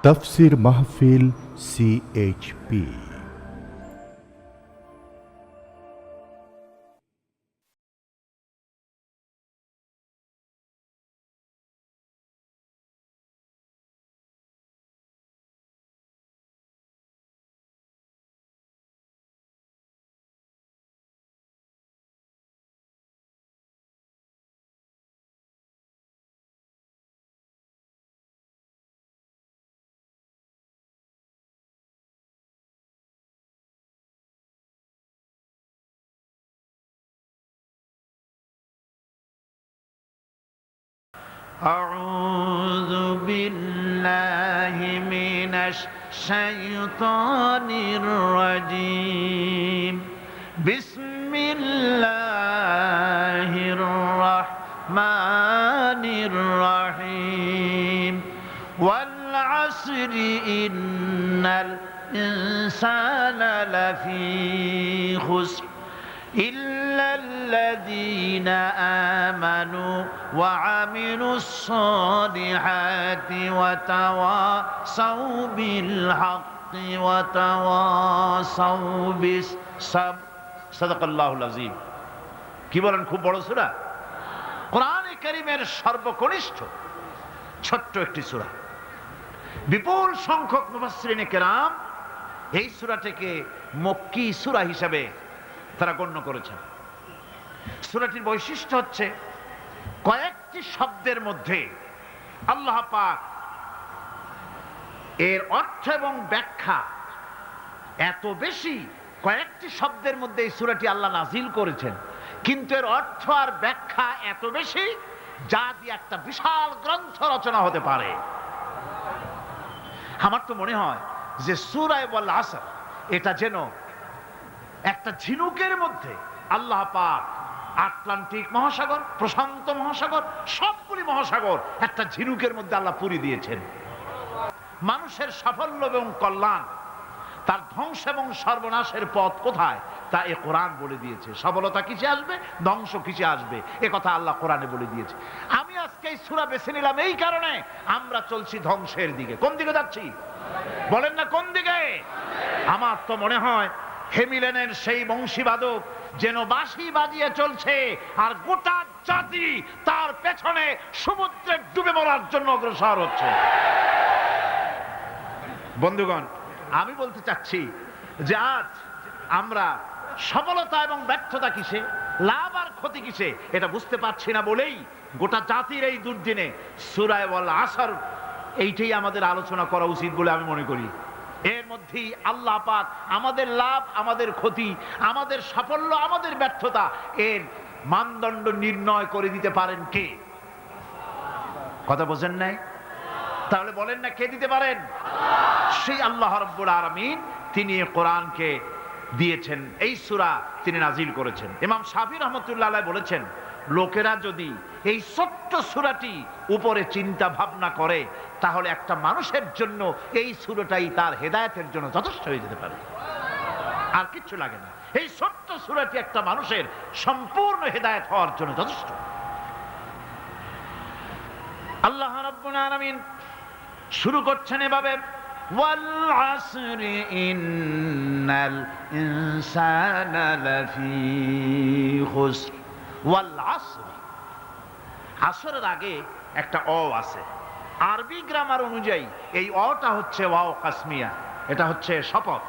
তাফসীর মাহফিল CHP। أعوذ بالله من الشيطان الرجيم بسم الله الرحمن الرحيم والعصر إن الإنسان لفي خسر إلا الذين آمنوا وعملوا الصالحات وتواصوا بالحق وتواصوا بالصبر صدق الله العظيم। কি বলেন, খুব বড় সূরা, কোরআনে কারীমের সর্বকনিষ্ঠ ছোট্ট একটি সূরা। বিপুল সংখ্যক মুফাসসিরিনে কেরাম এই সূরাটিকে মক্কি সূরা হিসাবে তারা গণ্য করেছেন। সূরাটির বৈশিষ্ট্য হচ্ছে কয়েকটি শব্দের মধ্যে আল্লাহ পাক এর অর্থ এবং ব্যাখ্যা এত বেশি, কয়েকটি শব্দের মধ্যে এই সূরাটি আল্লাহ নাজিল করেছেন, কিন্তু এর অর্থ আর ব্যাখ্যা এত বেশি যা দিয়ে একটা বিশাল গ্রন্থ রচনা হতে পারে। আমার তো মনে হয় যে সূরা ওয়াল আসর এটা যেন একটা ঝিনুকের মধ্যে আল্লাহ পাক আটলান্টিক মহাসাগর, প্রশান্ত মহাসাগর, সবগুলি মহাসাগর একটা ঝিনুকের মধ্যে আল্লাহ পুরি দিয়েছেন। মানুষের সাফল্য এবং কল্যাণ, তার ধ্বংস এবং সর্বনাশের পথ কোথায় তা এ কোরআন বলে দিয়েছে। সফলতা কিসে আসবে, ধ্বংস কিসে আসবে, এ কথা আল্লাহ কোরআনে বলে দিয়েছে। আমি আজকে এই সূরা বেছে নিলাম এই কারণে, আমরা চলছি ধ্বংসের দিকে। কোন দিকে যাচ্ছি বলেন না, কোন দিকে? আমার তো মনে হয় হেমিলেনের সেই বংশীবাদক যেন বাঁশি বাজিয়ে চলছে, আর গোটা জাতি তার পেছনে সমুদ্রে ডুবে মরার জন্য অগ্রসর হচ্ছে। বন্ধুগণ, আমি বলতে চাচ্ছি যে আজ আমরা সফলতা এবং ব্যর্থতা কিসে, লাভ আর ক্ষতি কিসে এটা বুঝতে পারছি না বলেই গোটা জাতির এই দুর্দিনে সূরা ওয়াল আসর এইটাই আমাদের আলোচনা করা উচিত বলে আমি মনে করি। এর মধ্যেই আল্লাহ পাক আমাদের লাভ, আমাদের ক্ষতি, আমাদের সাফল্য, আমাদের ব্যর্থতা এর মানদণ্ড নির্ণয় করে দিতে পারেন কে? কথা বোঝেন নাই? তাহলে বলেন না, কে দিতে পারেন? সেই আল্লাহ রাব্বুল আলামিন, তিনি এই কোরআনকে দিয়েছেন, এই সূরা তিনি নাজিল করেছেন। ইমাম শাফি রাহমাতুল্লাহ আলাইহি বলেছেন, লোকেরা যদি এই ছোট্ট সূরাটি উপরে চিন্তা ভাবনা করে তাহলে একটা মানুষের জন্য এই সূরাটাই তার হেদায়েতের জন্য যথেষ্ট হয়ে যেতে পারে, আর কিচ্ছু লাগে না। এই ছোট্ট সূরাটি একটা মানুষের সম্পূর্ণ হেদায়েত হওয়ার জন্য যথেষ্ট। আল্লাহ রাব্বুল আলামিন শুরু করছেন এভাবে, ওয়াল আসরি ইন্নাল ইনসানা লাফি খুসর। ওয়াল আসর, আসরের আগে একটা অ আছে। আরবি গ্রামার অনুযায়ী এই অটা হচ্ছে ওয়াও কাসমিয়া, এটা হচ্ছে শপথ।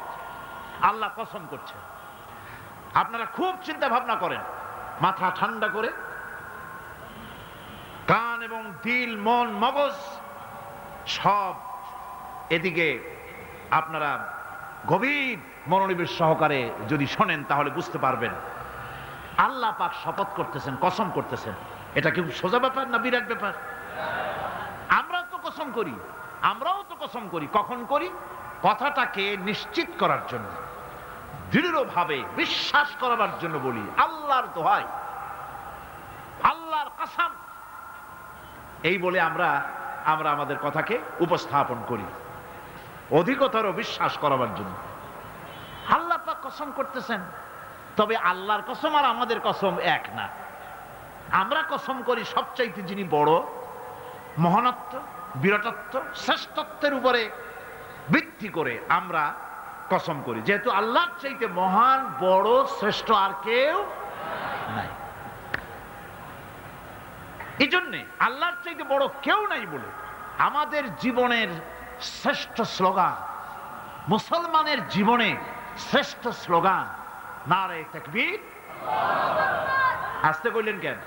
আল্লাহ কসম করছে। আপনারা খুব চিন্তা ভাবনা করেন, মাথা ঠান্ডা করে, কান এবং দিল, মন, মগজ সব এদিকে আপনারা গভীর মনোনিবেশ সহকারে যদি শোনেন তাহলে বুঝতে পারবেন আল্লাহ পাক শপথ করতেছেন, কসম করতেছেন। এটা কি সোজা ব্যাপার না বিরাট ব্যাপার? আমরাও তো কসম করি। কখন করি? কথাটাকে নিশ্চিত করার জন্য, দৃঢ়ভাবে বিশ্বাস করার জন্য বলি, আল্লাহর দোহাই, আল্লাহর কসম, এই বলে আমরা আমাদের কথাকে উপস্থাপন করি, অধিকতর বিশ্বাস করাবার জন্য। আল্লাহ পাক কসম করতেছেন, তবে আল্লাহর কসম আর আমাদের কসম এক না। আমরা কসম করি সবচাইতে যিনি বড় মহানত্ব, বিরাটত্ব, শ্রেষ্ঠত্বের উপরে ভিত্তি করে আমরা কসম করি, যেহেতু আল্লাহর চাইতে মহান, বড়, শ্রেষ্ঠ আর কেউ নাই। এই জন্যে আল্লাহর চাইতে বড় কেউ নাই বলে আমাদের জীবনের শ্রেষ্ঠ স্লোগান, মুসলমানের জীবনে শ্রেষ্ঠ স্লোগান নারে তাকবীর। আসতে কইলেন কেন?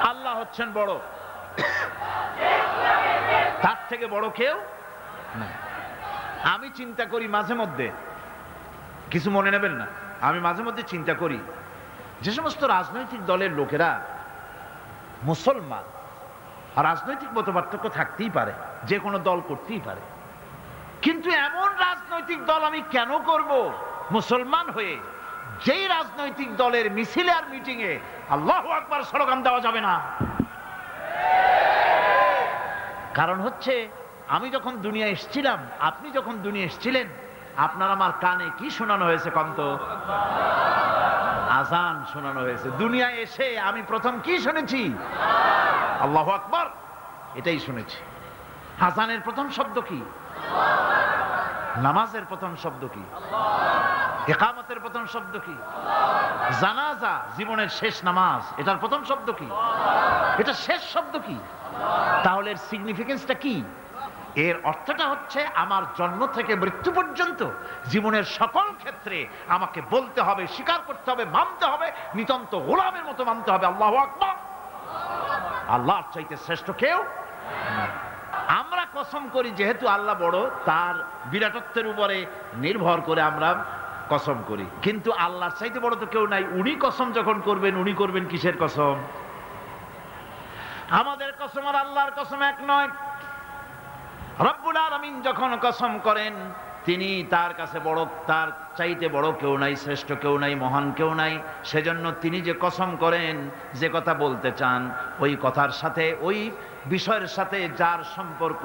আল্লাহ হচ্ছেন বড়, তার থেকে বড় কেউ না। আমি চিন্তা করি মাঝে মধ্যে, কিছু মনে নেবেন না, আমি মাঝে মধ্যে চিন্তা করি যে সমস্ত রাজনৈতিক দলের লোকেরা মুসলমান, আর রাজনৈতিক মতপার্থক্য থাকতেই পারে, যে কোনো দল করতেই পারে, কিন্তু এমন রাজনৈতিক দল আমি কেন করব মুসলমান হয়ে যেই রাজনৈতিক দলের মিছিলে আর মিটিং এ আল্লাহু আকবার স্লোগান দেওয়া যাবে না? কারণ হচ্ছে আমি যখন দুনিয়া এসেছিলাম, আপনি যখন দুনিয়া এসেছিলেন, আপনার আমার কানে কি শোনানো হয়েছে কন্ত? আজান শোনানো হয়েছে। দুনিয়া এসে আমি প্রথম কি শুনেছি? আল্লাহু আকবার, এটাই শুনেছি। আজানের প্রথম শব্দ কি? নামাজের প্রথম শব্দ কি? ইকামতের প্রথম শব্দ কি? জানাজা, জীবনের শেষ নামাজ, এটার প্রথম শব্দ কি? এটা শেষ শব্দ কি? তাহলে এর সিগনিফিকেন্সটা কি? এর অর্থটা হচ্ছে আমার জন্ম থেকে মৃত্যু পর্যন্ত জীবনের সকল ক্ষেত্রে আমাকে বলতে হবে, স্বীকার করতে হবে, মানতে হবে, নিতান্ত গোলামের মতো মানতে হবে আল্লাহু আকবার। আল্লাহর চাইতে শ্রেষ্ঠ কেউ। আমরা কসম করি যেহেতু আল্লাহ বড়, তার বিরাটত্বের উপরে নির্ভর করে আমরা কসম করি, কিন্তু আল্লাহর চাইতে বড় তো কেউ নাই। উনি কসম যখন করবেন, উনি করবেন কিসের কসম? আমাদের কসম আর আল্লাহর কসম এক নয়। রব্বুল আলামিন যখন কসম করেন, তিনি তার কাছে বড়, তার চাইতে বড় কেউ নাই, শ্রেষ্ঠ কেউ নাই, মহান কেউ নাই। সেজন্য তিনি যে কসম করেন, যে কথা বলতে চান, ওই কথার সাথে, ওই বিষয়ের সাথে যার সম্পর্ক,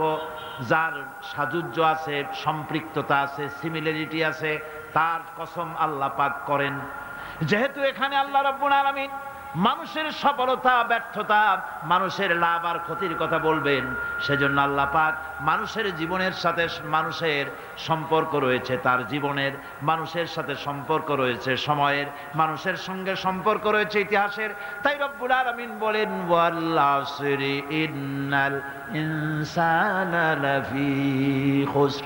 যার সাযুজ্য আছে, সম্পৃক্ততা আছে, সিমিলারিটি আছে, তার কসম আল্লাহ পাক করেন। যেহেতু এখানে আল্লাহ রাব্বুল আলামিন মানুষের সফলতা, ব্যর্থতা, মানুষের লাভ আর ক্ষতির কথা বলবেন, সেজন্য আল্লাহ পাক মানুষের জীবনের সাথে, মানুষের সম্পর্ক রয়েছে তার জীবনের, মানুষের সাথে সম্পর্ক রয়েছে সময়ের, মানুষের সঙ্গে সম্পর্ক রয়েছে ইতিহাসের। তাই রব্বুল আলামিন বলেন, ওয়াল আসরি ইন্নাল ইনসানা লাফি খুসর।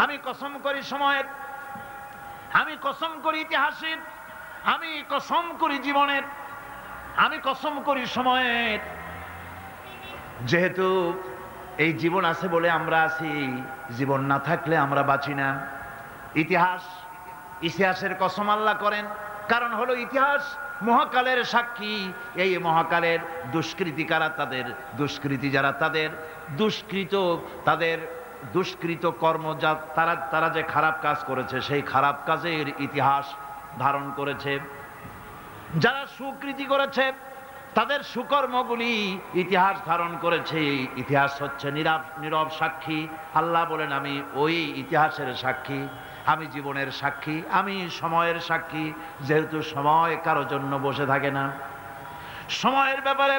আমি কসম করি সময়ের, আমি কসম করি ইতিহাসের, আমি কসম করি জীবনের, আমি কসম করি সময়ের। যেহেতু এই জীবন আছে বলে আমরা আছি, জীবন না থাকলে আমরা বাঁচি না। ইতিহাস, ইতিহাসের কসম আল্লাহ করেন, কারণ হলো ইতিহাস মহাকালের সাক্ষী। এই মহাকালের দুষ্কৃতিকারা, তাদের দুষ্কৃতি যারা, তাদের দুষ্কৃত, তাদের দুষ্কৃত কর্ম, যা তারা যে খারাপ কাজ করেছে, সেই খারাপ কাজের ইতিহাস ধারণ করেছে। যারা সুকৃতি করেছে, তাদের সুকর্মগুলি ইতিহাস ধারণ করেছে। ইতিহাস হচ্ছে নীরব সাক্ষী। আল্লাহ বলেন, আমি ওই ইতিহাসের সাক্ষী, আমি জীবনের সাক্ষী, আমি সময়ের সাক্ষী। যেহেতু সময় কারো জন্য বসে থাকে না। সময়ের ব্যাপারে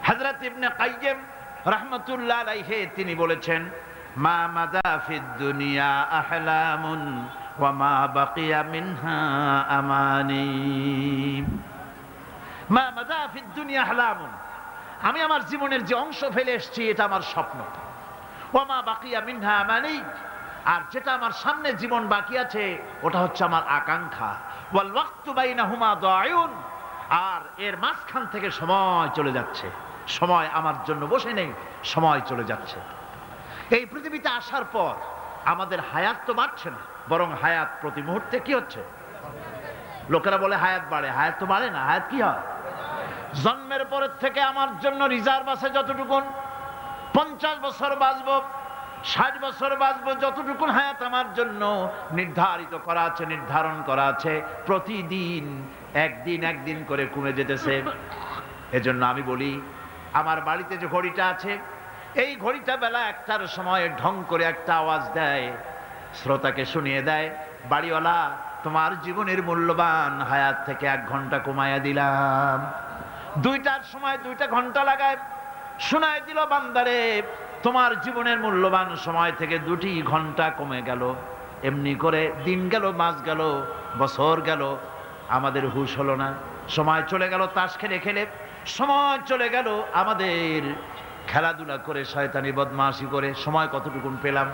হযরত ইবনে কাইয়্যিম রাহমাতুল্লাহ আলাইহি তিনি বলেছেন, মা মাদা ফিদ দুনিয়া আহলামুন ওয়া মা বাকিয়া মিনহা আমানি। মা মাদা ফিদ দুনিয়া আহলামুন, আমি আমার জীবনের যে অংশ ফেলে এসেছি এটা আমার স্বপ্ন। ওয়া মা বাকিয়া মিনহা আমানি, আর যেটা আমার সামনে জীবন বাকি আছে ওটা হচ্ছে আমার আকাঙ্ক্ষা। ওয়াল ওয়াক্তু বাইনাহুমা দায়ুন, আর এর মাঝখান থেকে সময় চলে যাচ্ছে। সময় আমার জন্য বসে নেই, সময় চলে যাচ্ছে। এই পৃথিবীতে আসার পর আমাদের হায়াত তো বাড়ছে না, বরং হায়াত প্রতি মুহূর্তে কি হচ্ছে? লোকেরা বলে হায়াত বাড়ে, হায়াত তো বাড়ে না। হায়াত কি হয়? জন্মের পরের থেকে আমার জন্য রিজার্ভ আছে যতটুকুন, 50 বছর বাঁচবো, 60 বছর বাঁচবো, যতটুকুন হায়াত আমার জন্য নির্ধারিত করা আছে, নির্ধারণ করা আছে, প্রতিদিন একদিন একদিন করে কমে যেতেছে। এজন্য আমি বলি, আমার বাড়িতে যে ঘড়িটা আছে, এই ঘড়িটা বেলা 1টার সময় ঢং করে একটা আওয়াজ দেয়, শ্রোতাকে শুনিয়ে দেয়, বাড়িওয়ালা তোমার জীবনের মূল্যবান হায়াত থেকে 1 ঘন্টা কমায়া দিলাম। 2টার সময় 2টা ঘন্টা লাগায় শোনায় দিল, বান্দারে তোমার জীবনের মূল্যবান সময় থেকে 2টি ঘন্টা কমে গেল। এমনি করে দিন গেল, মাস গেল, বছর গেল, আমাদের হুঁশ হলো না। সময় চলে গেল তাস খেলে খেলে, সময় চলে গেল আমাদের খেলাধুলা করে, শয়তানি বদমাশি করে। সময় কতটুকুন পেলাম?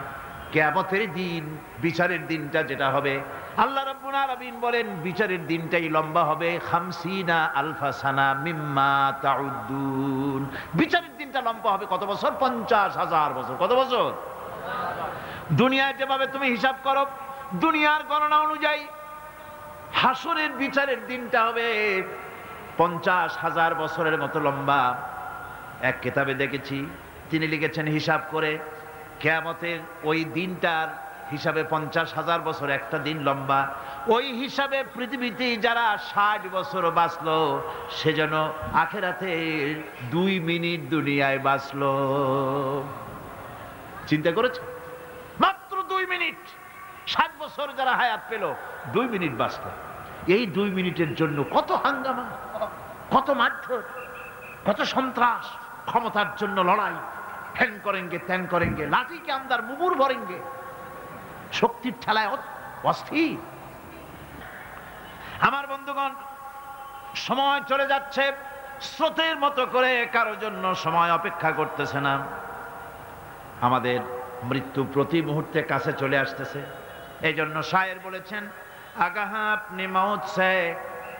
কিয়ামতের দিন, বিচারের দিনটা যেটা হবে, আল্লাহ রাব্বুল আলামিন বলেন বিচারের দিনটাই লম্বা হবে 50 আলফা সানা মিম্মা তাউদ্দুন। বিচারের দিনটা লম্বা হবে কত বছর? 50,000 বছর। কত বছর? দুনিয়ায় যেভাবে তুমি হিসাব করো, দুনিয়ার গণনা অনুযায়ী হাসরের বিচারের দিনটা হবে 50,000 বছরের মতো লম্বা। এক কিতাবে দেখেছি, তিনি লিখেছেন হিসাব করে কিয়ামতের ওই দিনটার হিসাবে 50,000 বছর একটা দিন লম্বা। ওই হিসাবে পৃথিবীতে যারা 60 বছর বাঁচলো, সেজন্য আখেরাতে 2 মিনিট দুনিয়ায় বাঁচলো। চিন্তা করেছে? মাত্র 2 মিনিট। 60 বছর যারা হায়াত পেল, 2 মিনিট বাঁচলো। এই 2 মিনিটের জন্য কত হাঙ্গামা, কত মারধর, কত সন্ত্রাস, ক্ষমতার জন্য লড়াই, হ্যান করেঙ্গে ত্যান করেঙ্গে, লাঠিকে আমদার মুগুর ভরেঙ্গে, শক্তির ঠেলায় অস্থির। আমার বন্ধুগণ, সময় চলে যাচ্ছে স্রোতের মতো করে, কারোর জন্য সময় অপেক্ষা করতেছে না। আমাদের মৃত্যু প্রতি মুহূর্তে কাছে চলে আসতেছে। এই জন্য শায়ের বলেছেন, আগাহ আপনি মৌত সে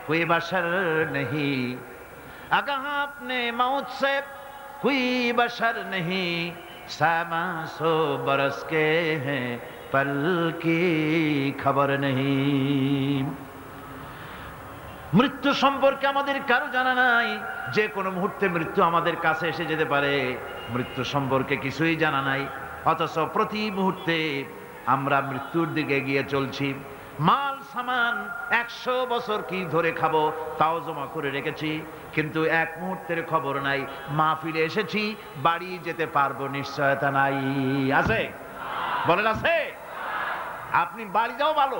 কোই বশর নেহি, আগাহ আপনি মৌত সে कोई बशर नहीं, सामा 100 बरस के हैं पल की खबर नहीं। মৃত্যু সম্পর্কে আমাদের কারো জানা নাই। যে কোনো মুহূর্তে মৃত্যু আমাদের কাছে এসে যেতে পারে। মৃত্যু সম্পর্কে কিছুই জানা নাই, অথচ প্রতি মুহূর্তে আমরা মৃত্যুর দিকে এগিয়ে চলছি। মাল সামান 100 বছর কি ধরে খাবো তাও জমা করে রেখেছি, কিন্তু 1 মুহূর্তের খবর নাই। মাহফিলে এসেছি, বাড়ি যেতে পারবো নিশ্চয়তা নাই। আছে? বলেন আছে? আপনি বাড়ি যাও ভালো,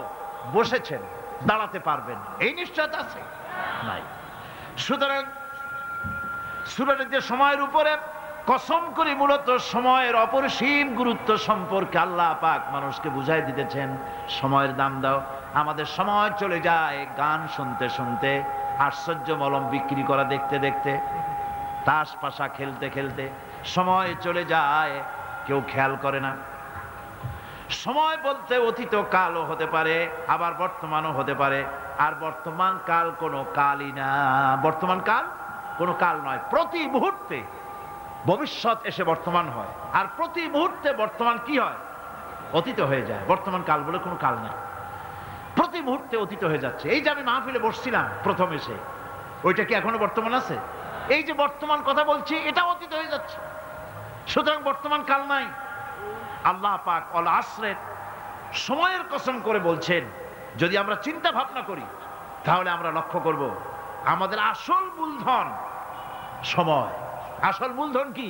বসেছেন, দাঁড়াতে পারবেন, এই নিশ্চয়তা আছে? নাই। সুতরাং সূরাটির যে সময়ের উপরে কসম করে মূলত সময়ের অপরিসীম গুরুত্ব সম্পর্কে আল্লাহ পাক মানুষকে বুঝাই দিতেছেন। সময়ের দাম দাও। আমাদের সময় চলে যায় গান শুনতে শুনতে, আশ্চর্য মলম বিক্রি করা দেখতে দেখতে, তাস পাশা খেলতে খেলতে সময় চলে যায়, কেউ খেয়াল করে না। সময় বলতে অতীত কালও হতে পারে, আবার বর্তমানও হতে পারে। আর বর্তমান কাল কোনো কালই না। বর্তমান কাল কোনো কাল নয়। প্রতি মুহূর্তে ভবিষ্যৎ এসে বর্তমান হয়, আর প্রতি মুহূর্তে বর্তমান কি হয়? অতীত হয়ে যায়। বর্তমান কাল বলে কোনো কাল নেই। প্রতি মুহূর্তে অতীত হয়ে যাচ্ছে। এই যে আমি মাহফিলে বসছিলাম প্রথম এসে, ওইটা কি এখনো বর্তমান আছে? এই যে বর্তমান কথা বলছি, এটা অতীত হয়ে যাচ্ছে। সুতরাং বর্তমান কাল নাই। আল্লাহ পাক অল আসরের সময়ের কসম করে বলছেন। যদি আমরা চিন্তা ভাবনা করি, তাহলে আমরা লক্ষ্য করব আমাদের আসল মূলধন সময়। আসল মূলধন কি?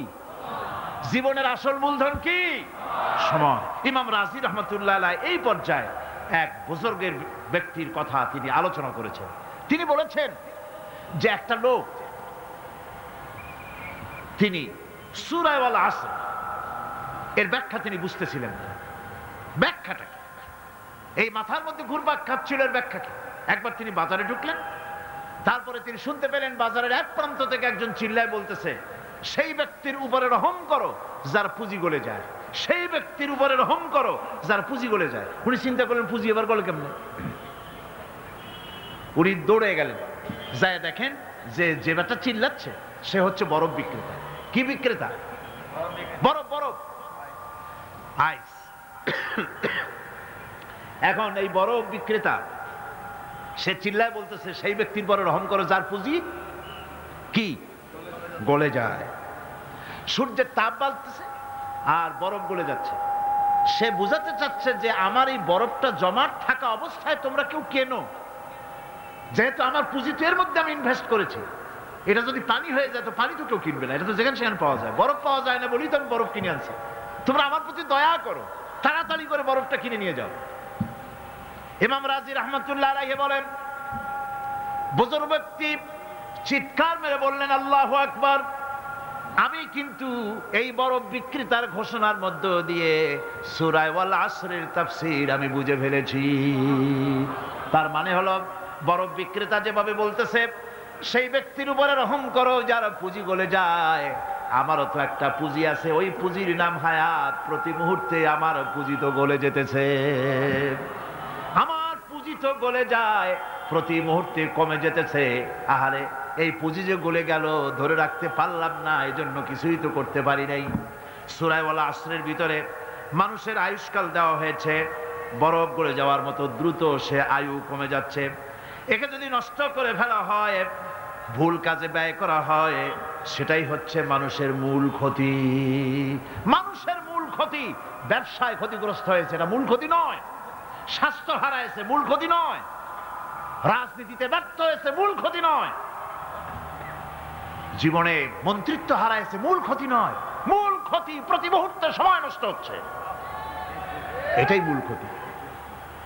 জীবনের আসল মূলধন কি? সময়। ইমাম রাজি রহমতুল্লাহ আলাইহি এই পর্যায়ে এক বুজুর্গের ব্যক্তির কথা তিনি আলোচনা করেছেন। তিনি বলেছেন যে একটা লোক, তিনি সূরা আল আসর এর ব্যাখ্যা তিনি বুঝতেছিলেন না। ব্যাখ্যাটা কি? এই মাথার মধ্যে ঘুরপাক খাচ্ছিল এর ব্যাখ্যা কি? একবার তিনি বাজারে ঢুকলেন, তারপরে তিনি শুনতে পেলেন বাজারের এক প্রান্ত থেকে একজন চিল্লায় বলতেছে, সেই ব্যক্তির উপরে রহম করো যার পুঁজি গলে যায়, সেই ব্যক্তির উপরে রহম করো যার পুঁজি গলে যায়। উনি চিন্তা করলেন পুঁজি এবার গলে কেমনে? উনি দৌড়ে গেলেন, যায় দেখেন যে যে ব্যাটা চিল্লাচ্ছে সে হচ্ছে বরফ বিক্রেতা। কি বিক্রেতা? বরফ, বরফ, আইস। এখন এই বরফ বিক্রেতা সে চিল্লায় বলতেছে, সেই ব্যক্তির পরে রহম করো যার পুঁজি কি গলে যায়। সূর্যের তাপ বাড়তেছে আর বরফ গলে যাচ্ছে। সে বুঝাতে চাচ্ছে যে আমার এই বরফটা জমাট থাকা অবস্থায় তোমরা কেউ কেনো, যেহেতু আমার পুঁজি তো এর মধ্যে আমি ইনভেস্ট করেছি। এটা যদি পানি হয়ে যায় তো পানি তো কেউ কিনবে না, এটা তো যেখানে সেখানে পাওয়া যায়। বরফ পাওয়া যায় না বলেই তো আমি বরফ কিনে আনছি। তোমরা আমার প্রতি দয়া করো, তাড়াতাড়ি করে বরফটা কিনে নিয়ে যাও। ইমাম রাজি রহমতুল্লাহ আলাইহি বলেন, বুজুর্গ ব্যক্তি চিৎকার মেরে বললেন, আল্লাহু আকবার, আমি কিন্তু এই বরফ বিক্রেতার ঘোষণার মধ্য দিয়ে সূরা ওয়াল আসরের তাফসীর আমি বুঝে ফেলেছি। তার মানে হলো, বরফ বিক্রেতা যেভাবে বলতেছে, সেই ব্যক্তির উপরে রহম করো যার পুঁজি গলে যায়। আমারও তো একটা পুঁজি আছে, ওই পুঁজির নাম হায়াত। প্রতি মুহূর্তে আমার পুঁজি তো গলে যেতেছে, আমার পুঁজি তো গলে যায়, প্রতি মুহূর্তে কমে যেতেছে। আহারে, এই পুঁজি যে গলে গেল, ধরে রাখতে পারলাম না, এই জন্য কিছুই তো করতে পারি নাই। সূরা ওয়াল আসরের ভিতরে মানুষের আয়ুষ্কাল দেওয়া হয়েছে, বরফ গলে যাওয়ার মতো দ্রুত সে আয়ু কমে যাচ্ছে। একে যদি নষ্ট করে ফেলা হয়, ভুল কাজে ব্যয় করা হয়, সেটাই হচ্ছে মানুষের মূল ক্ষতি। মানুষের মূল ক্ষতি। ব্যবসায় ক্ষতিগ্রস্ত হয়েছে, এটা মূল ক্ষতি নয়। স্বাস্থ্য হারাইছে, মূল ক্ষতি নয়। রাজনীতিতে ব্যর্থ হয়েছে, মূল ক্ষতি নয়। জীবনে মন্ত্রিত্ব হারাইছে, মূল ক্ষতি নয়। মূল ক্ষতি প্রতি মুহূর্তে সময় নষ্ট হচ্ছে, এটাই মূল ক্ষতি।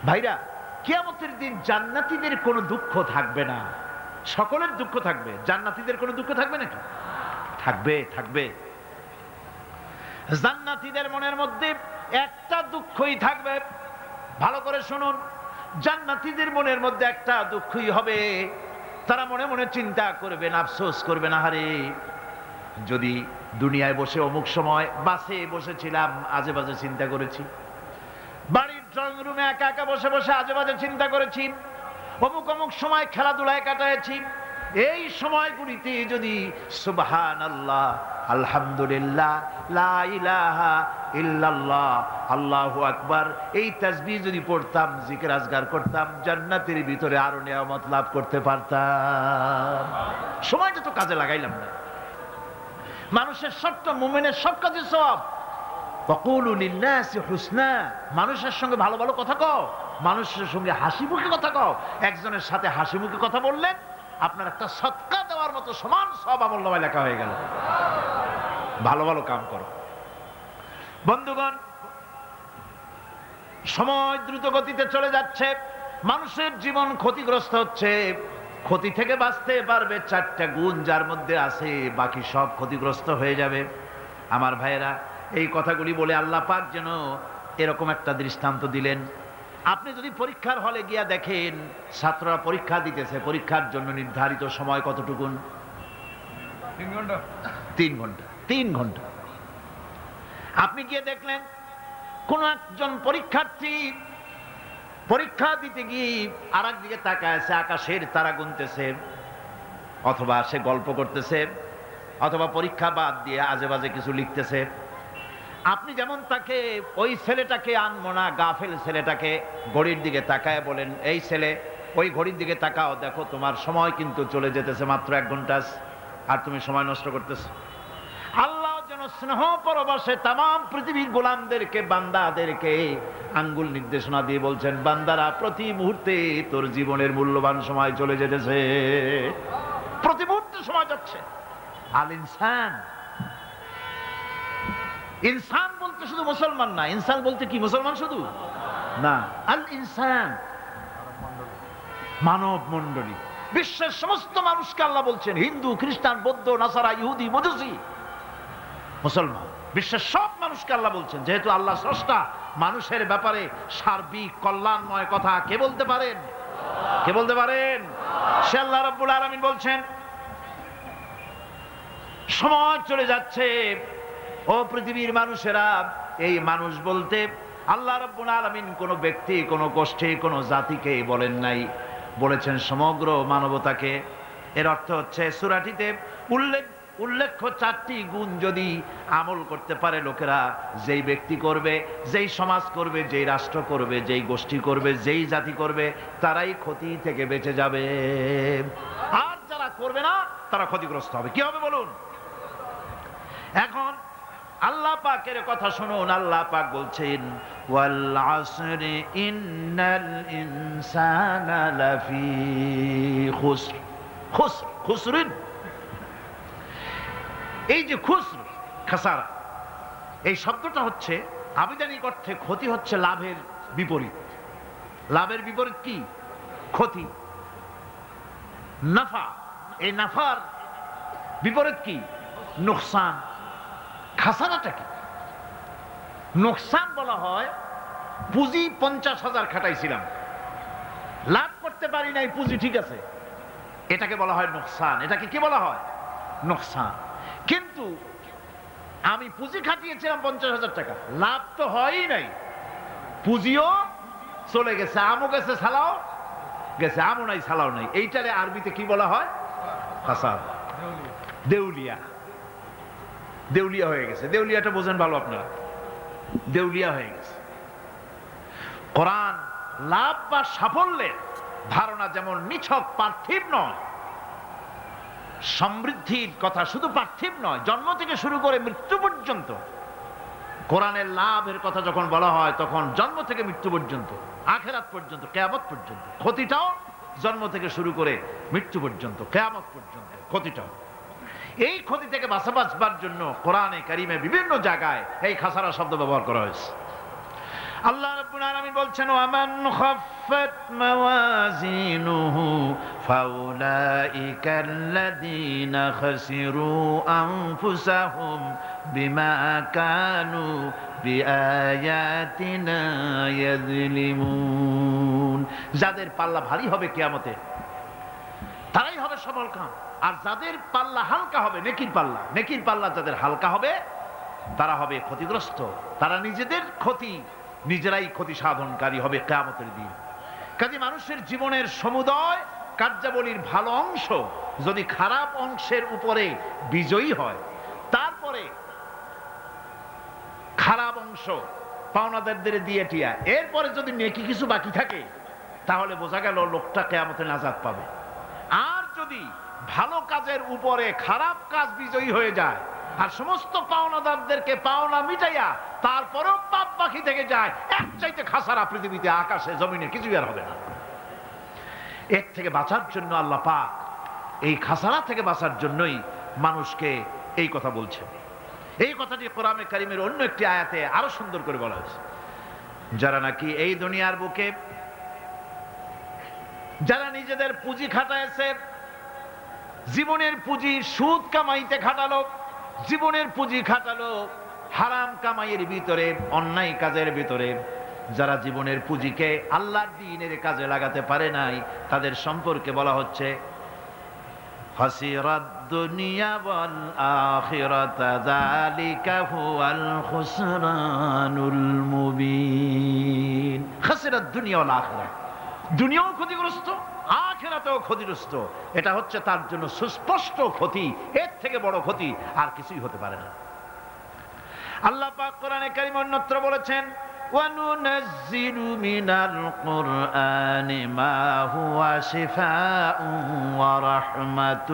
ভাইরা, কিয়ামতের দিন জান্নাতীদের কোনো দুঃখ থাকবে না, সকলের দুঃখ থাকবে। জান্নাতীদের কোনো দুঃখ থাকবে নাকি? থাকবে, থাকবে। জান্নাতীদের মনের মধ্যে একটা দুঃখই থাকবে। ভালো করে শুনুন, জান্নাতীদের মনের মধ্যে একটা দুঃখই হবে। তারা মনে মনে চিন্তা করবেন, আফসোস করবেন, আহারে, যদি দুনিয়ায় বসে অমুক সময় বাসে বসেছিলাম, আজে বাজে চিন্তা করেছি, বাড়ির ড্রয়িং রুমে একা একা বসে বসে আজে বাজে চিন্তা করেছি, অমুক অমুক সময় খেলাধুলায় কাটাইছি, এই সময়গুলিতে যদি সুবহানাল্লাহ, আলহামদুলিল্লাহ, লা ইলাহা ইল্লাল্লাহ, আল্লাহু আকবার, এই তাসবিহ যদি পড়তাম, জিকির আজগার করতাম, জান্নাতের ভিতরে আরো নিয়ামত লাভ করতে পারতাম। সময়টা তো কাজে লাগাইলাম না। মানুষের সবটা, মুমিনের সব কাজে সওয়াব। ওয়াকুলু লিন্নাসি হুসনা, মানুষের সঙ্গে ভালো ভালো কথা কও, মানুষের সঙ্গে হাসি মুখে কথা কও। একজনের সাথে হাসি মুখে কথা বললেন, আপনার একটা সদকা দেওয়ার মতো সমান সওয়াব আমলনামায় লেখা হয়ে গেল। ভালো ভালো কাম করো। বন্ধুগণ, সময় দ্রুত গতিতে চলে যাচ্ছে, মানুষের জীবন ক্ষতিগ্রস্ত হচ্ছে। ক্ষতি থেকে বাঁচতে পারবে চারটা গুণ যার মধ্যে আছে, বাকি সব ক্ষতিগ্রস্ত হয়ে যাবে। আমার ভাইয়েরা, এই কথাগুলি বলে আল্লাহ পাক যেন এরকম একটা দৃষ্টান্ত দিলেন। আপনি যদি পরীক্ষার হলে গিয়া দেখেন, ছাত্ররা পরীক্ষা দিতেছে, পরীক্ষার জন্য নির্ধারিত সময় কতটুকুন? 3 ঘন্টা। 3 ঘন্টা। আপনি গিয়ে দেখলেন কোন একজন পরীক্ষার্থী পরীক্ষা দিতে গিয়ে আর একদিকে তাকায় আছে, আকাশের তারা গুনতেছে, অথবা সে গল্প করতেছে, অথবা পরীক্ষা বাদ দিয়ে আজে বাজে কিছু লিখতেছে। আপনি যেমন তাকে, ওই ছেলেটাকে আনবো না, গাফেল ছেলেটাকে ঘড়ির দিকে তাকায় বলেন, এই ছেলে, ওই ঘড়ির দিকে তাকাও, দেখো তোমার সময় কিন্তু চলে যেতেছে, মাত্র 1 ঘন্টা, আর তুমি সময় নষ্ট করতেছ। আল্লাহ যেন স্নেহ পরবশে তামাম পৃথিবীর গোলামদেরকে, বান্দাদেরকে আঙ্গুল নির্দেশনা দিয়ে বলছেন, বান্দারা, প্রতি মুহূর্তে তোর জীবনের মূল্যবান সময় চলে যেতেছে, প্রতি মুহূর্তে সময় যাচ্ছে। আল ইনসান, ইনসান বলতে শুধু মুসলমান না, ইনসান বলতে কি মুসলমান শুধু না, আল ইনসান, মানব মণ্ডলী, বিশ্বের সমস্ত মানুষকে আল্লাহ বলছেন, হিন্দু, খ্রিস্টান, বৌদ্ধ, নাসারা, ইহুদি, মজুসি, মুসলমান, বিশ্বের সব মানুষকে আল্লাহ বলছেন। যেহেতু আল্লাহ স্রষ্টা, মানুষের ব্যাপারে সার্বিক কল্যাণময় কথা কে বলতে পারেন? কে বলতে পারেন? সে আল্লাহ রাব্বুল আলামিন বলছেন, সময় চলে যাচ্ছে, ও পৃথিবীর মানুষেরা। এই মানুষ বলতে আল্লাহ রাব্বুল আলামিন কোন ব্যক্তি, কোন গোষ্ঠী, কোন জাতিকে বলেন নাই, বলেছেন সমগ্র মানবতাকে। এর অর্থ হচ্ছে, সূরাটিতে উল্লেখ্য 4টি গুণ যদি আমল করতে পারে লোকেরা, যেই ব্যক্তি করবে, যেই সমাজ করবে, যেই রাষ্ট্র করবে, যেই গোষ্ঠী করবে, যেই জাতি করবে, তারাই ক্ষতি থেকে বেঁচে যাবে। আর যারা করবে না, তারা ক্ষতিগ্রস্ত হবে। কি হবে বলুন? এখন আল্লাহ পাকের কথা শুনুন। আল্লাহ পাক বলছেন, ওয়াল আসরি ইন্নাল ইনসানা লাফি খুসর। খুসর, খুসরিন, এই যে খুসর, খাসারা, এই শব্দটা হচ্ছে আবিধানিক অর্থে ক্ষতি হচ্ছে লাভের বিপরীত। লাভের বিপরীত কি? ক্ষতি। নাফা, এই নাফার বিপরীত কি? নোকসান। খাসারাটা কি? নোকসান বলা হয় পুঁজি 50,000 খাটাইছিলাম, লাভ করতে পারি নাই, পুঁজি ঠিক আছে, এটাকে বলা হয় নোকসান। এটাকে কি বলা হয়? নোকসান। কিন্তু আমি পুঁজি খাটিয়েছিলাম 50,000 টাকা, লাভ তো হয়ই নাই, পুঁজিও চলে গেছে, আমও গেছে সালাও গেছে, আমও নাই সালাও নাই। এইটারে আরবিতে কি বলা হয়? খাসার। দেউলিয়া। দেউলিয়া হয়ে গেছে। দেউলিয়াটা বোঝেন ভালো আপনারা, দেউলিয়া হয়ে গেছে। কোরআন লাভ বা সাফল্যের ধারণা যেমন নিছক পার্থিব নয়, সমৃদ্ধির কথা শুধু পার্থিব নয়, জন্ম থেকে শুরু করে মৃত্যু পর্যন্ত কোরআনের লাভের কথা যখন বলা হয় তখন জন্ম থেকে মৃত্যু পর্যন্ত, আখিরাত পর্যন্ত, কিয়ামত পর্যন্ত। ক্ষতিটাও জন্ম থেকে শুরু করে মৃত্যু পর্যন্ত, কিয়ামত পর্যন্ত ক্ষতিটাও। এই ক্ষতি থেকে বাঁচাবার জন্য কোরআনে কারিমে বিভিন্ন জায়গায় এই খাসারা শব্দ ব্যবহার করা হয়েছে। আল্লাহ রাব্বুল আলামিন বলছেন, ওয়ামান খাফফাত মাওয়াজিনুহু ফাউলাইকাল্লাযীনা খাসিরু আনফুসাহুম বিমা কানু বিআয়াতিনা ইয়াযলিমুন। যাদের পাল্লা ভারী হবে কিয়ামতে তারাই হবে সফলকাম, আর যাদের পাল্লা হালকা হবে, নেকির পাল্লা, নেকির পাল্লা যাদের হালকা হবে তারা হবে ক্ষতিগ্রস্ত, তারা নিজেদের ক্ষতি নিজেরাই ক্ষতি সাধনকারী হবে কিয়ামতের দিন। কাজে মানুষের জীবনের সমুদয় কার্যাবলীর ভালো অংশ যদি খারাপ অংশের উপরে বিজয়ী হয়, তারপরে খারাপ অংশ পাওনাদারদের দিয়ে টিয়া, এরপরে যদি নেকি কিছু বাকি থাকে তাহলে বোঝা গেল লোকটা কিয়ামতে নাজাত পাবে। আর যদি ভালো কাজের উপরে খারাপ কাজ বিজয়ী হয়ে যায় আর সমস্ত পাওনাদারদেরকে পাওনা মিটাইয়া তারপরেও পাপ বাকি থেকে যায়, এক চাইতে খাসারা পৃথিবীতে, আকাশে, জমিনে কিছুই আর হবে না। এর থেকে বাঁচার জন্য আল্লাহ পাক, এই খাসারা থেকে বাঁচার জন্যই মানুষকে এই কথা বলছেন। এই কথাটি কোরআনে কারিমের অন্য একটি আয়াতে আরো সুন্দর করে বলা হয়েছে, যারা নাকি এই দুনিয়ার বুকে যারা নিজেদের পুঁজি খাটাইছে, জীবনের পুঁজি সুদ কামাইতে খাটালো, জীবনের পুঁজি খাটালো হারাম কামাইয়ের ভিতরে, অন্যায় কাজের ভিতরে, যারা জীবনের পুঁজিকে আল্লাহর দ্বীনের কাজে লাগাতে পারে নাই, তাদের সম্পর্কে বলা হচ্ছে হাসিরাদ দুনিয়া ওয়াল আখিরাতা যালিকা হুয়াল খুসরানুল মুবিন। হাসিরাদ দুনিয়া ওয়াল আখিরা, দুনিয়াও ক্ষতিগ্রস্ত, আখিরাতেও ক্ষতিগ্রস্ত। এটা হচ্ছে তার জন্য সুস্পষ্ট ক্ষতি, এর থেকে বড় ক্ষতি আর কিছুই হতে পারে না। আল্লাহ পাক কোরআনে কারীমে অন্যত্র বলেছেন, وَنُنَزِّلُ مِنَ الْقُرْآنِ مَا هُوَ شِفَاءٌ وَرَحْمَةٌ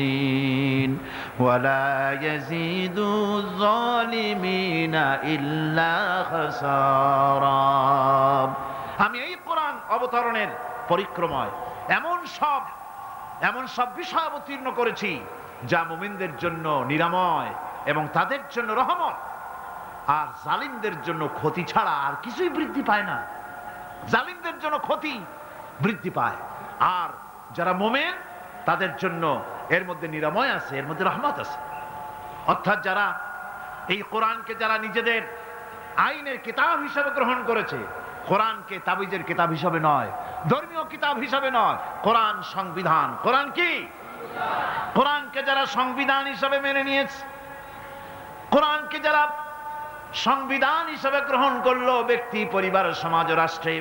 لِلْمُؤْمِنِينَ وَلَا يَزِيدُ الظَّالِمِينَ إِلَّا خَسَارًا। আমি এই কোরআন অবতরণের পরিক্রমায় এমন সব বিষয় অবতীর্ণ করেছি যা মুমিনদের জন্য নিরাময় এবং তাদের জন্য রহমত, আর জালিমদের জন্য ক্ষতি ছাড়া আর কিছুই বৃদ্ধি পায় না। জালিমদের জন্য ক্ষতি বৃদ্ধি পায়, আর যারা মুমিন তাদের জন্য এর মধ্যে নিরাময় আছে, এর মধ্যে রহমত আছে। অর্থাৎ যারা এই কোরআনকে যারা নিজেদের আইনের কিতাব হিসেবে গ্রহণ করেছে, কোরআনকে তাবিজের কিতাব হিসাবে নয়, ধর্মীয় কিতাব হিসাবে নয়, কোরআন সংবিধান। কোরআন কি? কোরআনকে যারা সংবিধান হিসাবে মেনে নিয়েছে, কোরআনকে যারা সংবিধান হিসাবে গ্রহণ করলো, ব্যক্তি, পরিবার, সমাজ, রাষ্ট্রে